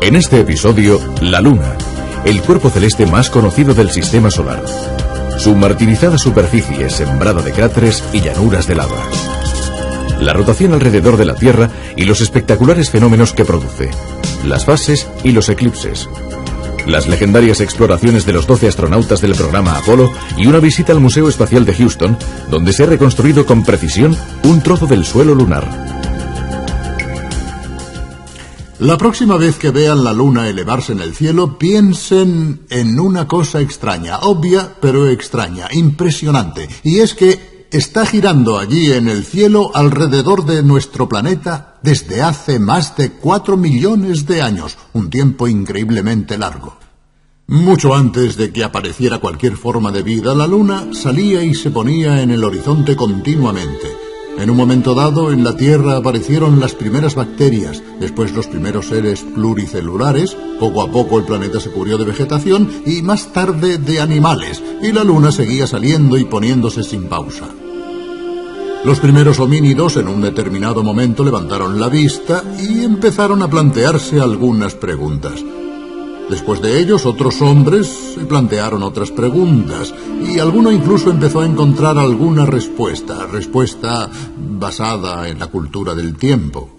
En este episodio, la Luna, el cuerpo celeste más conocido del sistema solar. Su martirizada superficie sembrada de cráteres y llanuras de lava. La rotación alrededor de la Tierra y los espectaculares fenómenos que produce. Las fases y los eclipses. Las legendarias exploraciones de los 12 astronautas del programa Apolo y una visita al Museo Espacial de Houston, donde se ha reconstruido con precisión un trozo del suelo lunar. La próxima vez que vean la Luna elevarse en el cielo, piensen en una cosa extraña, obvia pero extraña, impresionante, y es que está girando allí en el cielo alrededor de nuestro planeta desde hace más de 4 millones de años, un tiempo increíblemente largo. Mucho antes de que apareciera cualquier forma de vida, la Luna salía y se ponía en el horizonte continuamente. En un momento dado, en la Tierra aparecieron las primeras bacterias, después los primeros seres pluricelulares, poco a poco el planeta se cubrió de vegetación y más tarde de animales, y la Luna seguía saliendo y poniéndose sin pausa. Los primeros homínidos en un determinado momento levantaron la vista y empezaron a plantearse algunas preguntas. Después de ellos, otros hombres se plantearon otras preguntas y alguno incluso empezó a encontrar alguna respuesta basada en la cultura del tiempo.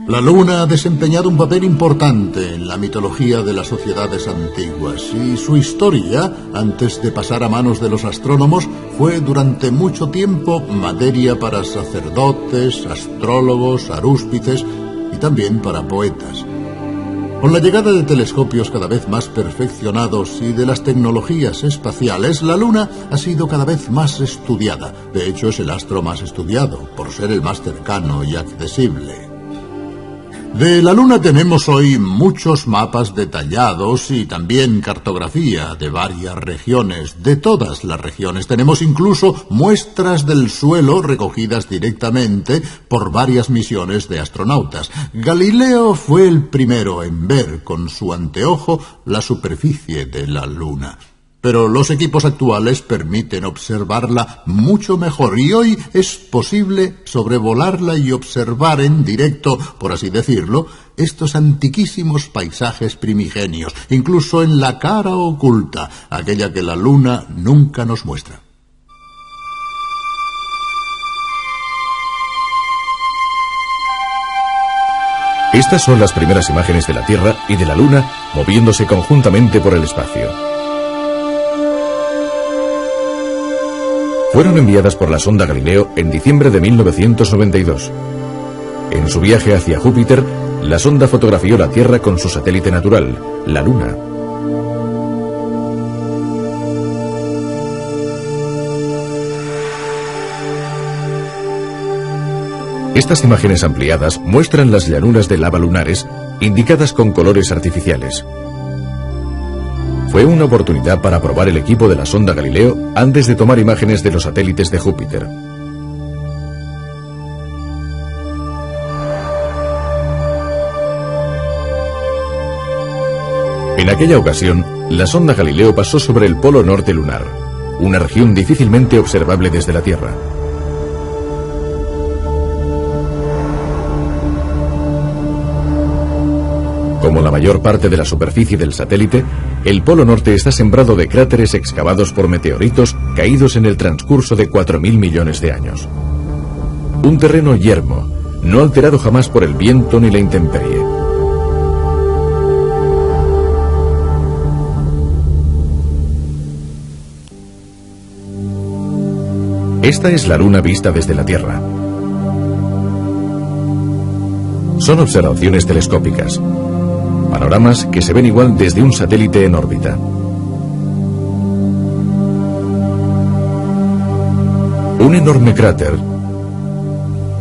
La Luna ha desempeñado un papel importante en la mitología de las sociedades antiguas y su historia, antes de pasar a manos de los astrónomos, fue durante mucho tiempo materia para sacerdotes, astrólogos, arúspices y también para poetas. Con la llegada de telescopios cada vez más perfeccionados y de las tecnologías espaciales, la Luna ha sido cada vez más estudiada. De hecho, es el astro más estudiado, por ser el más cercano y accesible. De la Luna tenemos hoy muchos mapas detallados y también cartografía de varias regiones, de todas las regiones. Tenemos incluso muestras del suelo recogidas directamente por varias misiones de astronautas. Galileo fue el primero en ver con su anteojo la superficie de la Luna. Pero los equipos actuales permiten observarla mucho mejor y hoy es posible sobrevolarla y observar en directo, por así decirlo, estos antiquísimos paisajes primigenios, incluso en la cara oculta, aquella que la Luna nunca nos muestra. Estas son las primeras imágenes de la Tierra y de la Luna moviéndose conjuntamente por el espacio. Fueron enviadas por la sonda Galileo en diciembre de 1992. En su viaje hacia Júpiter, la sonda fotografió la Tierra con su satélite natural, la Luna. Estas imágenes ampliadas muestran las llanuras de lava lunares, indicadas con colores artificiales. Fue una oportunidad para probar el equipo de la sonda Galileo antes de tomar imágenes de los satélites de Júpiter. En aquella ocasión, la sonda Galileo pasó sobre el polo norte lunar, una región difícilmente observable desde la Tierra. Como la mayor parte de la superficie del satélite, el Polo Norte está sembrado de cráteres excavados por meteoritos caídos en el transcurso de 4.000 millones de años. Un terreno yermo, no alterado jamás por el viento ni la intemperie. Esta es la Luna vista desde la Tierra. Son observaciones telescópicas. Panoramas que se ven igual desde un satélite en órbita. Un enorme cráter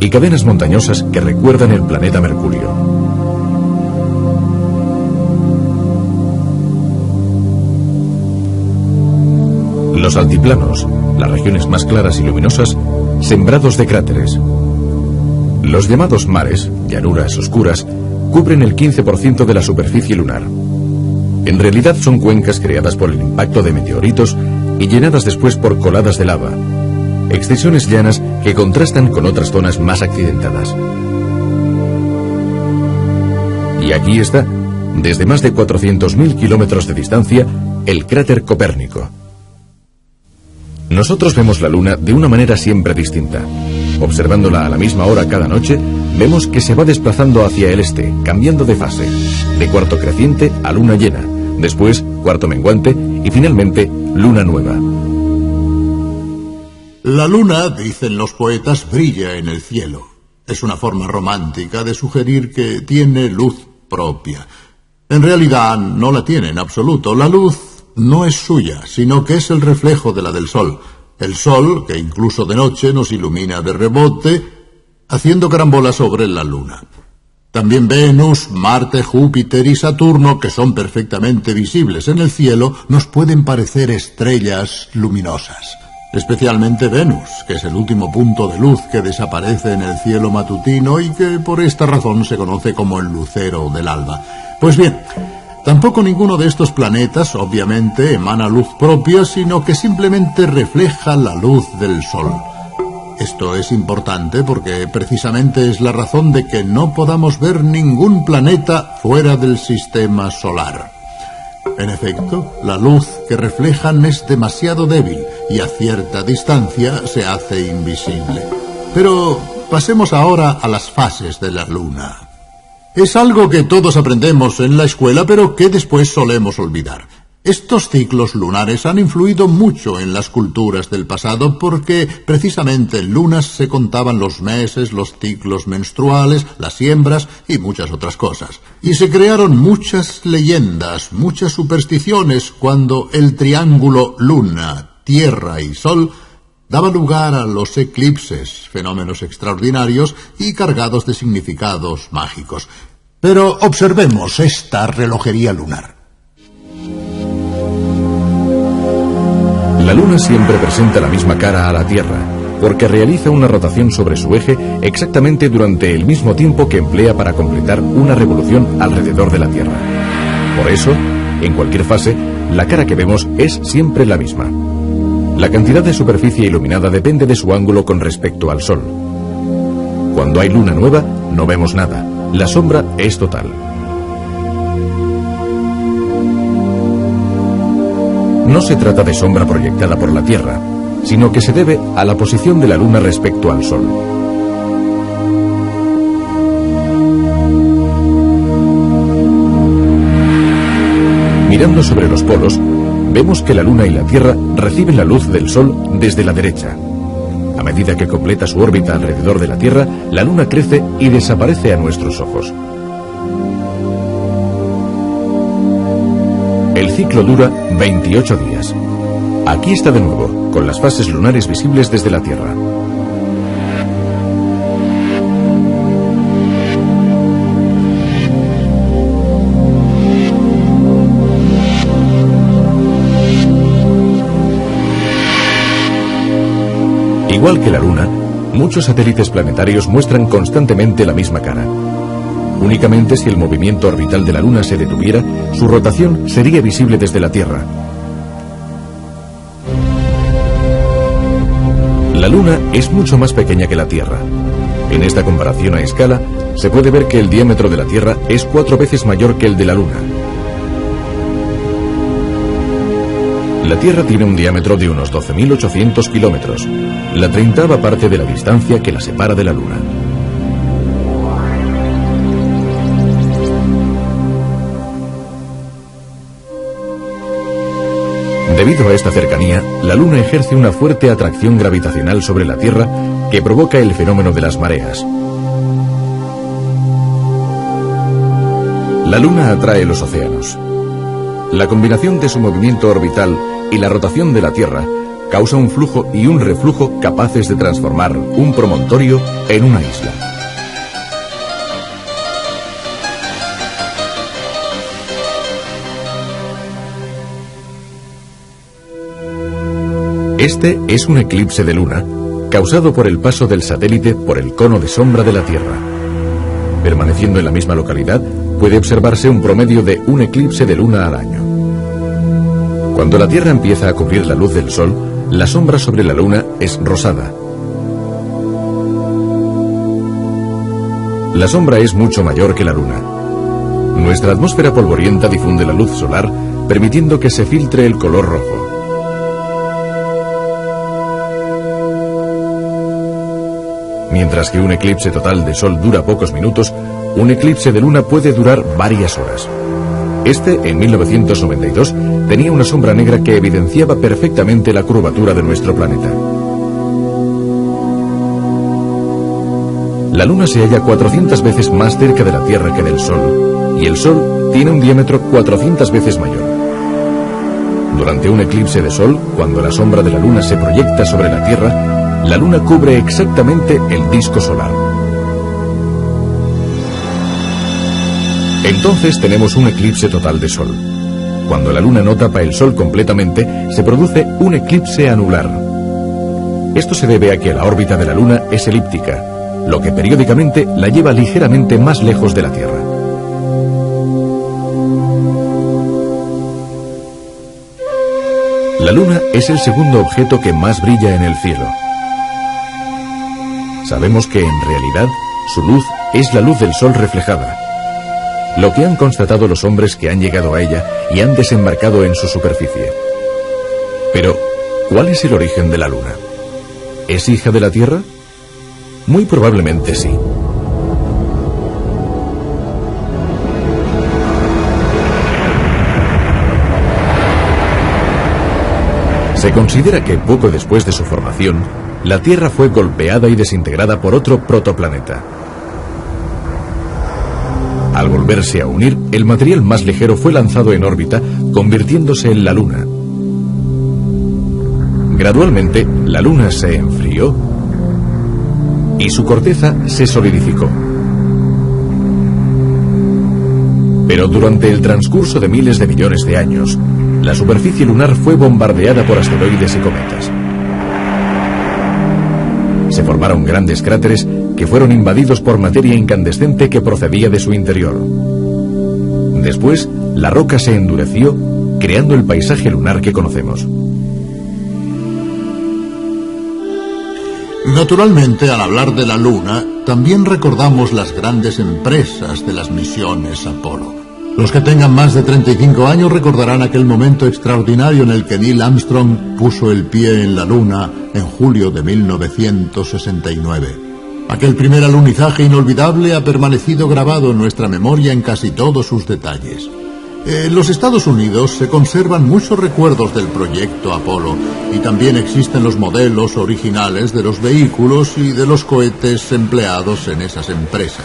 y cadenas montañosas que recuerdan el planeta Mercurio. Los altiplanos, las regiones más claras y luminosas, sembrados de cráteres. Los llamados mares, llanuras oscuras, cubren el 15% de la superficie lunar. En realidad son cuencas creadas por el impacto de meteoritos y llenadas después por coladas de lava. Extensiones llanas que contrastan con otras zonas más accidentadas. Y aquí está, desde más de 400.000 kilómetros de distancia, el cráter Copérnico. Nosotros vemos la Luna de una manera siempre distinta. Observándola a la misma hora cada noche, vemos que se va desplazando hacia el este, cambiando de fase, de cuarto creciente a luna llena, después cuarto menguante y finalmente luna nueva. La luna, dicen los poetas, brilla en el cielo. Es una forma romántica de sugerir que tiene luz propia. En realidad no la tiene en absoluto. La luz no es suya, sino que es el reflejo de la del Sol. El Sol, que incluso de noche nos ilumina de rebote, haciendo carambola sobre la Luna. También Venus, Marte, Júpiter y Saturno, que son perfectamente visibles en el cielo, nos pueden parecer estrellas luminosas. Especialmente Venus, que es el último punto de luz que desaparece en el cielo matutino y que por esta razón se conoce como el lucero del alba. Pues bien, tampoco ninguno de estos planetas, obviamente, emana luz propia, sino que simplemente refleja la luz del Sol. Esto es importante porque precisamente es la razón de que no podamos ver ningún planeta fuera del sistema solar. En efecto, la luz que reflejan es demasiado débil y a cierta distancia se hace invisible. Pero pasemos ahora a las fases de la Luna. Es algo que todos aprendemos en la escuela, pero que después solemos olvidar. Estos ciclos lunares han influido mucho en las culturas del pasado porque precisamente en lunas se contaban los meses, los ciclos menstruales, las siembras y muchas otras cosas. Y se crearon muchas leyendas, muchas supersticiones cuando el triángulo Luna, Tierra y Sol daba lugar a los eclipses, fenómenos extraordinarios y cargados de significados mágicos. Pero observemos esta relojería lunar. La Luna siempre presenta la misma cara a la Tierra, porque realiza una rotación sobre su eje exactamente durante el mismo tiempo que emplea para completar una revolución alrededor de la Tierra. Por eso, en cualquier fase, la cara que vemos es siempre la misma. La cantidad de superficie iluminada depende de su ángulo con respecto al Sol. Cuando hay luna nueva, no vemos nada. La sombra es total. No se trata de sombra proyectada por la Tierra, sino que se debe a la posición de la Luna respecto al Sol. Mirando sobre los polos, vemos que la Luna y la Tierra reciben la luz del Sol desde la derecha. A medida que completa su órbita alrededor de la Tierra, la Luna crece y desaparece a nuestros ojos. El ciclo dura 28 días. Aquí está de nuevo, con las fases lunares visibles desde la Tierra. Igual que la Luna, muchos satélites planetarios muestran constantemente la misma cara. Únicamente si el movimiento orbital de la Luna se detuviera, su rotación sería visible desde la Tierra. La Luna es mucho más pequeña que la Tierra. En esta comparación a escala, se puede ver que el diámetro de la Tierra es 4 veces mayor que el de la Luna. La Tierra tiene un diámetro de unos 12.800 kilómetros, la 30ª parte de la distancia que la separa de la Luna. Debido a esta cercanía, la Luna ejerce una fuerte atracción gravitacional sobre la Tierra que provoca el fenómeno de las mareas. La Luna atrae los océanos. La combinación de su movimiento orbital y la rotación de la Tierra causa un flujo y un reflujo capaces de transformar un promontorio en una isla. Este es un eclipse de luna causado por el paso del satélite por el cono de sombra de la Tierra. Permaneciendo en la misma localidad, puede observarse un promedio de un eclipse de luna al año. Cuando la Tierra empieza a cubrir la luz del Sol, la sombra sobre la Luna es rosada. La sombra es mucho mayor que la Luna. Nuestra atmósfera polvorienta difunde la luz solar, permitiendo que se filtre el color rojo. Mientras que un eclipse total de Sol dura pocos minutos, un eclipse de Luna puede durar varias horas. Este, en 1992, tenía una sombra negra que evidenciaba perfectamente la curvatura de nuestro planeta. La Luna se halla 400 veces más cerca de la Tierra que del Sol, y el Sol tiene un diámetro 400 veces mayor. Durante un eclipse de Sol, cuando la sombra de la Luna se proyecta sobre la Tierra, la Luna cubre exactamente el disco solar. Entonces tenemos un eclipse total de Sol. Cuando la Luna no tapa el Sol completamente, se produce un eclipse anular. Esto se debe a que la órbita de la Luna es elíptica, lo que periódicamente la lleva ligeramente más lejos de la Tierra. La Luna es el segundo objeto que más brilla en el cielo. Sabemos que en realidad su luz es la luz del Sol reflejada, lo que han constatado los hombres que han llegado a ella y han desembarcado en su superficie. Pero, ¿cuál es el origen de la Luna? ¿Es hija de la Tierra? Muy probablemente sí. Se considera que poco después de su formación, la Tierra fue golpeada y desintegrada por otro protoplaneta. Al volverse a unir, el material más ligero fue lanzado en órbita, convirtiéndose en la Luna. Gradualmente, la Luna se enfrió y su corteza se solidificó. Pero durante el transcurso de miles de millones de años, la superficie lunar fue bombardeada por asteroides y cometas. Se formaron grandes cráteres que fueron invadidos por materia incandescente que procedía de su interior. Después, la roca se endureció, creando el paisaje lunar que conocemos. Naturalmente, al hablar de la Luna, también recordamos las grandes empresas de las misiones Apolo. Los que tengan más de 35 años recordarán aquel momento extraordinario en el que Neil Armstrong puso el pie en la Luna en julio de 1969. Aquel primer alunizaje inolvidable ha permanecido grabado en nuestra memoria en casi todos sus detalles. En los Estados Unidos se conservan muchos recuerdos del proyecto Apolo y también existen los modelos originales de los vehículos y de los cohetes empleados en esas empresas.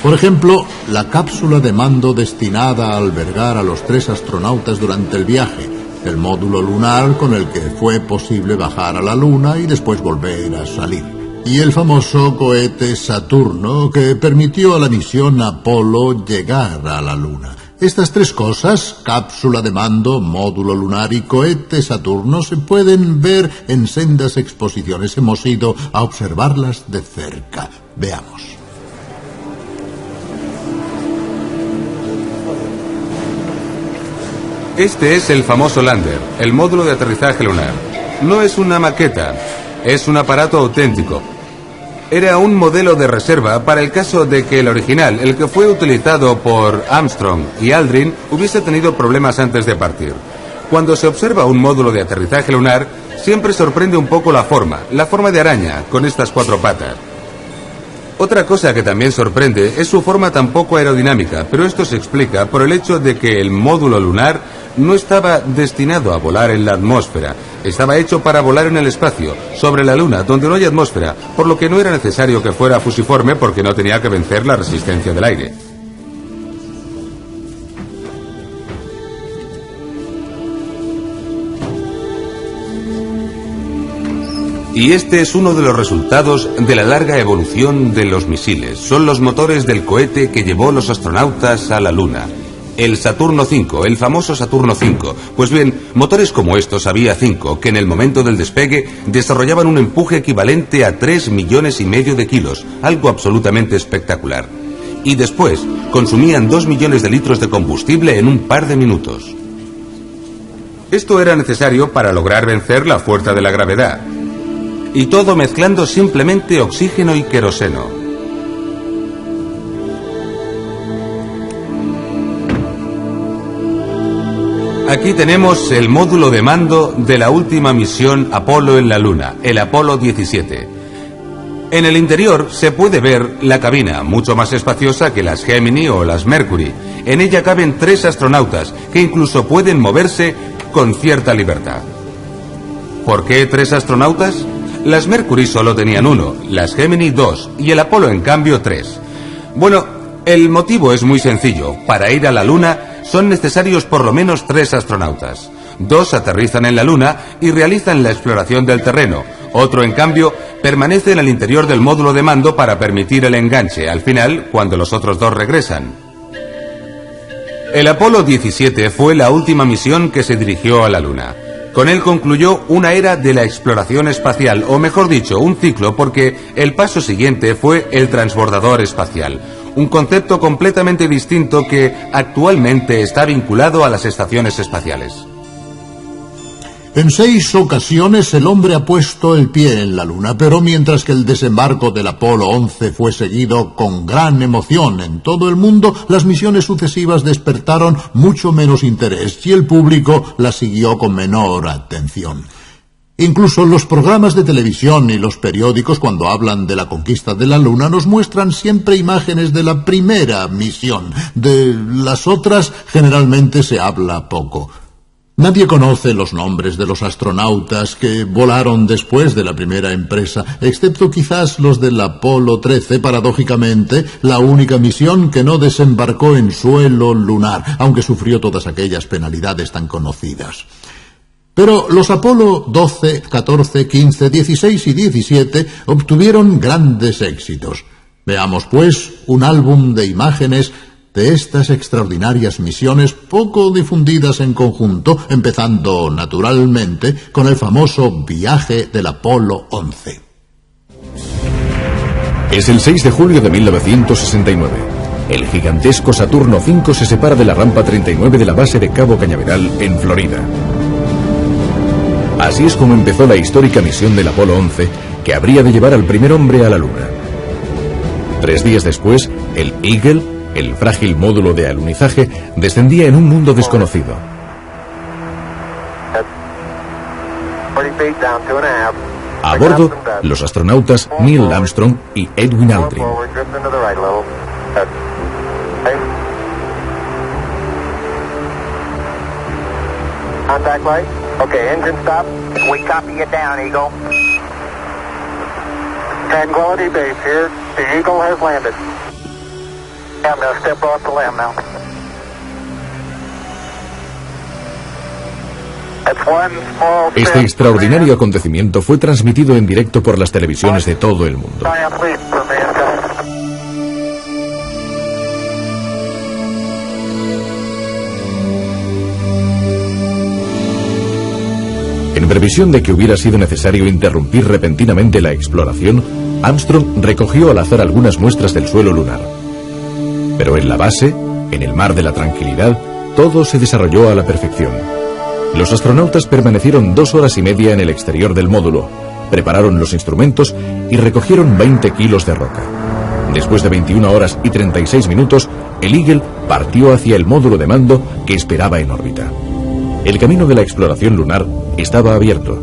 Por ejemplo, la cápsula de mando destinada a albergar a los 3 astronautas durante el viaje, el módulo lunar con el que fue posible bajar a la Luna y después volver a salir, y el famoso cohete Saturno que permitió a la misión Apolo llegar a la Luna. Estas 3 cosas, cápsula de mando, módulo lunar y cohete Saturno, se pueden ver en sendas exposiciones. Hemos ido a observarlas de cerca. Veamos. Este es el famoso Lander, el módulo de aterrizaje lunar. No es una maqueta, es un aparato auténtico. Era un modelo de reserva para el caso de que el original, el que fue utilizado por Armstrong y Aldrin, hubiese tenido problemas antes de partir. Cuando se observa un módulo de aterrizaje lunar, siempre sorprende un poco la forma de araña, con estas 4 patas. Otra cosa que también sorprende es su forma tan poco aerodinámica, pero esto se explica por el hecho de que el módulo lunar no estaba destinado a volar en la atmósfera, estaba hecho para volar en el espacio, sobre la Luna, donde no hay atmósfera, por lo que no era necesario que fuera fusiforme porque no tenía que vencer la resistencia del aire. Y este es uno de los resultados de la larga evolución de los misiles. Son los motores del cohete que llevó los astronautas a la Luna. El Saturno V, el famoso Saturno V. Pues bien, motores como estos había 5 que en el momento del despegue desarrollaban un empuje equivalente a 3,5 millones de kilos, algo absolutamente espectacular. Y después consumían 2 millones de litros de combustible en un par de minutos. Esto era necesario para lograr vencer la fuerza de la gravedad. Y todo mezclando simplemente oxígeno y queroseno. Aquí tenemos el módulo de mando de la última misión Apolo en la Luna, el Apolo 17. En el interior se puede ver la cabina, mucho más espaciosa que las Gemini o las Mercury. En ella caben 3 astronautas, que incluso pueden moverse con cierta libertad. ¿Por qué 3 astronautas? Las Mercury solo tenían 1, las Gemini 2 y el Apolo en cambio 3. Bueno, el motivo es muy sencillo. Para ir a la Luna son necesarios por lo menos 3 astronautas. 2 aterrizan en la Luna y realizan la exploración del terreno. Otro, en cambio, permanece en el interior del módulo de mando para permitir el enganche al final, cuando los otros 2 regresan. El Apolo 17 fue la última misión que se dirigió a la Luna. Con él concluyó una era de la exploración espacial, o mejor dicho, un ciclo, porque el paso siguiente fue el transbordador espacial. Un concepto completamente distinto que actualmente está vinculado a las estaciones espaciales. En 6 ocasiones el hombre ha puesto el pie en la Luna, pero mientras que el desembarco del Apolo 11 fue seguido con gran emoción en todo el mundo, las misiones sucesivas despertaron mucho menos interés y el público las siguió con menor atención. Incluso los programas de televisión y los periódicos, cuando hablan de la conquista de la Luna, nos muestran siempre imágenes de la primera misión. De las otras generalmente se habla poco. Nadie conoce los nombres de los astronautas que volaron después de la primera empresa, excepto quizás los del Apolo 13, paradójicamente, la única misión que no desembarcó en suelo lunar, aunque sufrió todas aquellas penalidades tan conocidas. Pero los Apolo 12, 14, 15, 16 y 17 obtuvieron grandes éxitos. Veamos, pues, un álbum de imágenes de estas extraordinarias misiones poco difundidas en conjunto, empezando naturalmente con el famoso viaje del Apolo 11. Es el 6 de julio de 1969. El gigantesco Saturno V se separa de la rampa 39 de la base de Cabo Cañaveral, en Florida. Así es como empezó la histórica misión del Apolo 11, que habría de llevar al primer hombre a la Luna. 3 días después, el Eagle, el frágil módulo de alunizaje, descendía en un mundo desconocido. A bordo, los astronautas Neil Armstrong y Edwin Aldrin. Contact light. Okay, engine stop. We copy you down, Eagle. Tranquility Base here. The Eagle has landed. I'm going to step off the limb now. Este extraordinario acontecimiento fue transmitido en directo por las televisiones de todo el mundo. En previsión de que hubiera sido necesario interrumpir repentinamente la exploración, Armstrong recogió al azar algunas muestras del suelo lunar. Pero en la base, en el mar de la tranquilidad, todo se desarrolló a la perfección. Los astronautas permanecieron 2 horas y media en el exterior del módulo, prepararon los instrumentos y recogieron 20 kilos de roca. Después de 21 horas y 36 minutos, el Eagle partió hacia el módulo de mando que esperaba en órbita. El camino de la exploración lunar estaba abierto.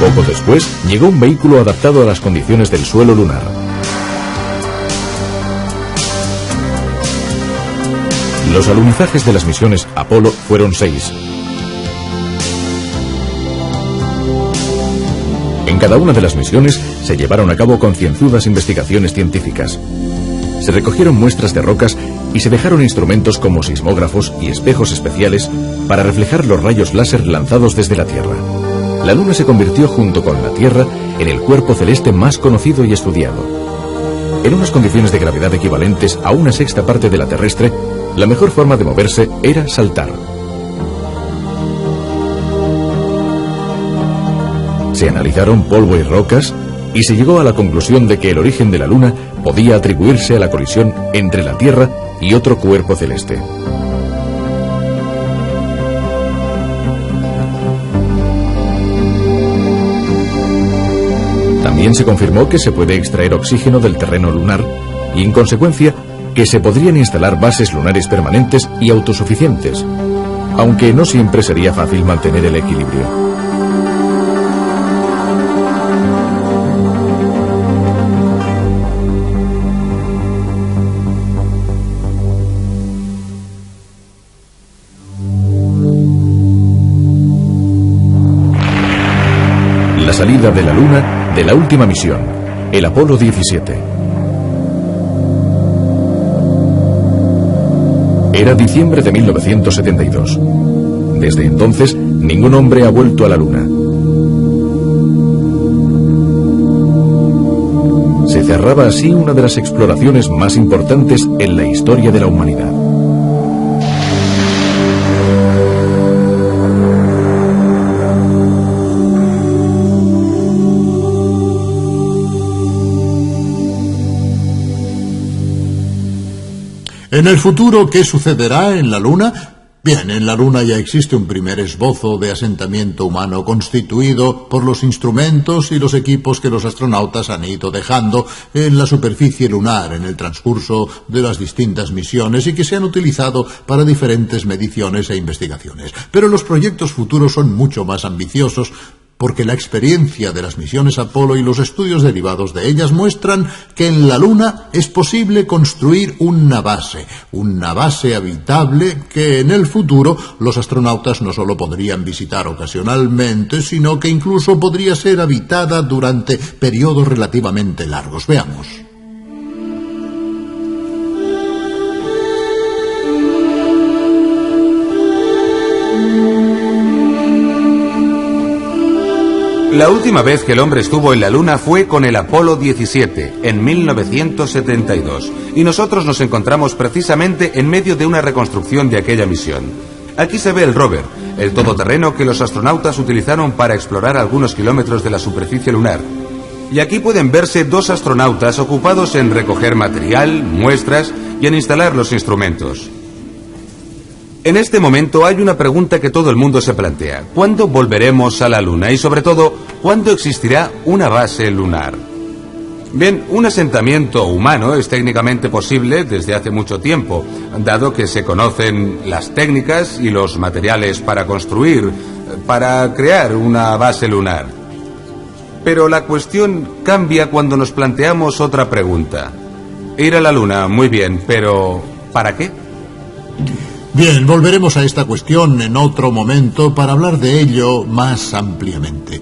Poco después, llegó un vehículo adaptado a las condiciones del suelo lunar. Los alunizajes de las misiones Apolo fueron 6. En cada una de las misiones se llevaron a cabo concienzudas investigaciones científicas. Se recogieron muestras de rocas y se dejaron instrumentos como sismógrafos y espejos especiales para reflejar los rayos láser lanzados desde la Tierra. La Luna se convirtió junto con la Tierra en el cuerpo celeste más conocido y estudiado. En unas condiciones de gravedad equivalentes a 1/6 parte de la terrestre, la mejor forma de moverse era saltar. Se analizaron polvo y rocas y se llegó a la conclusión de que el origen de la Luna podía atribuirse a la colisión entre la Tierra y otro cuerpo celeste. También se confirmó que se puede extraer oxígeno del terreno lunar y, en consecuencia, que se podrían instalar bases lunares permanentes y autosuficientes, aunque no siempre sería fácil mantener el equilibrio. La salida de la Luna de la última misión, el Apolo 17. Era diciembre de 1972. Desde entonces, ningún hombre ha vuelto a la Luna. Se cerraba así una de las exploraciones más importantes en la historia de la humanidad. En el futuro, ¿qué sucederá en la Luna? Bien, en la Luna ya existe un primer esbozo de asentamiento humano constituido por los instrumentos y los equipos que los astronautas han ido dejando en la superficie lunar en el transcurso de las distintas misiones y que se han utilizado para diferentes mediciones e investigaciones. Pero los proyectos futuros son mucho más ambiciosos, porque la experiencia de las misiones Apolo y los estudios derivados de ellas muestran que en la Luna es posible construir una base habitable que en el futuro los astronautas no solo podrían visitar ocasionalmente, sino que incluso podría ser habitada durante periodos relativamente largos. Veamos. La última vez que el hombre estuvo en la Luna fue con el Apolo 17, en 1972, y nosotros nos encontramos precisamente en medio de una reconstrucción de aquella misión. Aquí se ve el rover, el todoterreno que los astronautas utilizaron para explorar algunos kilómetros de la superficie lunar. Y aquí pueden verse dos astronautas ocupados en recoger material, muestras y en instalar los instrumentos. En este momento hay una pregunta que todo el mundo se plantea. ¿Cuándo volveremos a la Luna? Y sobre todo, ¿cuándo existirá una base lunar? Bien, un asentamiento humano es técnicamente posible desde hace mucho tiempo, dado que se conocen las técnicas y los materiales para construir, para crear una base lunar. Pero la cuestión cambia cuando nos planteamos otra pregunta. Ir a la Luna, muy bien, pero ¿para qué? Bien, volveremos a esta cuestión en otro momento para hablar de ello más ampliamente.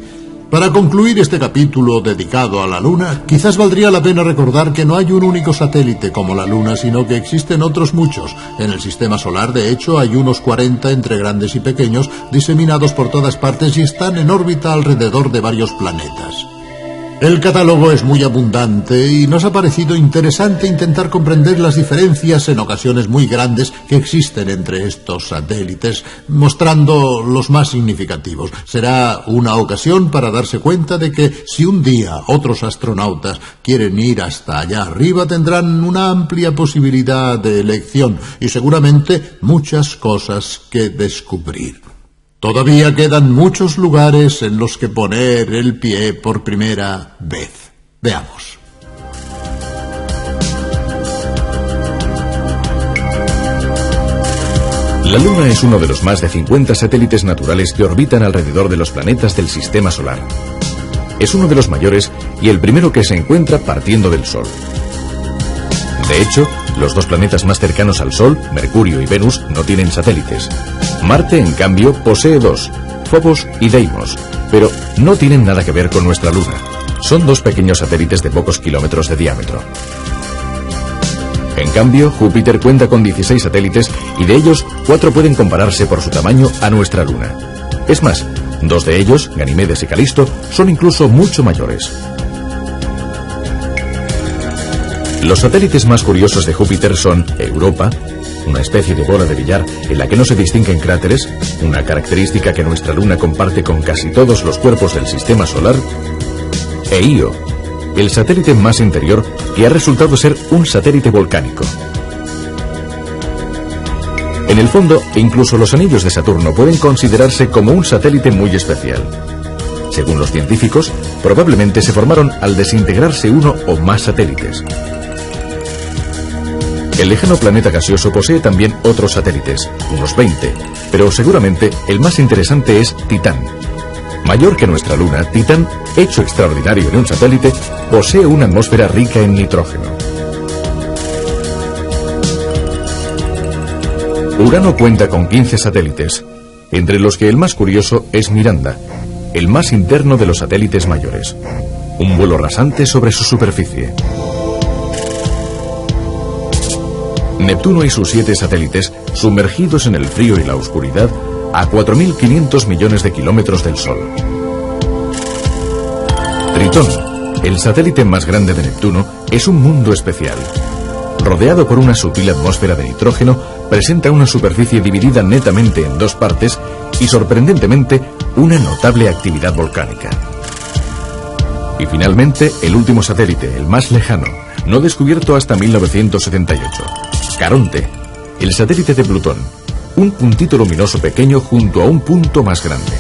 Para concluir este capítulo dedicado a la Luna, quizás valdría la pena recordar que no hay un único satélite como la Luna, sino que existen otros muchos. En el sistema solar, de hecho, hay unos 40 entre grandes y pequeños, diseminados por todas partes y están en órbita alrededor de varios planetas. El catálogo es muy abundante y nos ha parecido interesante intentar comprender las diferencias, en ocasiones muy grandes, que existen entre estos satélites, mostrando los más significativos. Será una ocasión para darse cuenta de que si un día otros astronautas quieren ir hasta allá arriba, tendrán una amplia posibilidad de elección y seguramente muchas cosas que descubrir. Todavía quedan muchos lugares en los que poner el pie por primera vez. Veamos. La Luna es uno de los más de 50 satélites naturales que orbitan alrededor de los planetas del Sistema Solar. Es uno de los mayores y el primero que se encuentra partiendo del Sol. De hecho, los dos planetas más cercanos al Sol, Mercurio y Venus, no tienen satélites. Marte, en cambio, posee dos, Phobos y Deimos, pero no tienen nada que ver con nuestra Luna. Son dos pequeños satélites de pocos kilómetros de diámetro. En cambio, Júpiter cuenta con 16 satélites y de ellos 4 pueden compararse por su tamaño a nuestra Luna. Es más, 2 de ellos, Ganimedes y Calisto, son incluso mucho mayores. Los satélites más curiosos de Júpiter son Europa, una especie de bola de billar en la que no se distinguen cráteres, una característica que nuestra Luna comparte con casi todos los cuerpos del Sistema Solar, e Io, el satélite más interior que ha resultado ser un satélite volcánico. En el fondo, incluso los anillos de Saturno pueden considerarse como un satélite muy especial. Según los científicos, probablemente se formaron al desintegrarse uno o más satélites. El lejano planeta gaseoso posee también otros satélites, unos 20, pero seguramente el más interesante es Titán. Mayor que nuestra Luna, Titán, hecho extraordinario en un satélite, posee una atmósfera rica en nitrógeno. Urano cuenta con 15 satélites, entre los que el más curioso es Miranda, el más interno de los satélites mayores. Un vuelo rasante sobre su superficie. Neptuno y sus 7 satélites, sumergidos en el frío y la oscuridad, a 4.500 millones de kilómetros del Sol. Tritón, el satélite más grande de Neptuno, es un mundo especial. Rodeado por una sutil atmósfera de nitrógeno, presenta una superficie dividida netamente en 2 partes y, sorprendentemente, una notable actividad volcánica. Y finalmente, el último satélite, el más lejano, no descubierto hasta 1978. Caronte, el satélite de Plutón, un puntito luminoso pequeño junto a un punto más grande.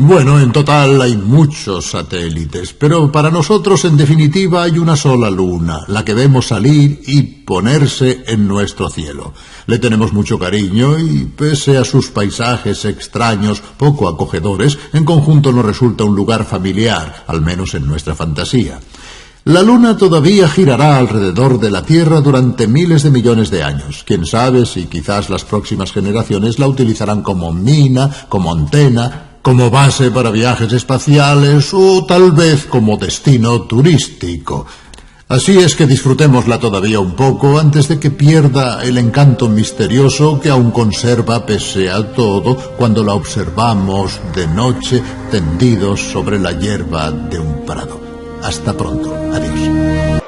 Bueno, en total hay muchos satélites, pero para nosotros en definitiva hay una sola luna, la que vemos salir y ponerse en nuestro cielo. Le tenemos mucho cariño y, pese a sus paisajes extraños, poco acogedores, en conjunto nos resulta un lugar familiar, al menos en nuestra fantasía. La Luna todavía girará alrededor de la Tierra durante miles de millones de años. Quién sabe si quizás las próximas generaciones la utilizarán como mina, como antena, como base para viajes espaciales o tal vez como destino turístico. Así es que disfrutémosla todavía un poco antes de que pierda el encanto misterioso que aún conserva pese a todo cuando la observamos de noche tendidos sobre la hierba de un prado. Hasta pronto. Adiós.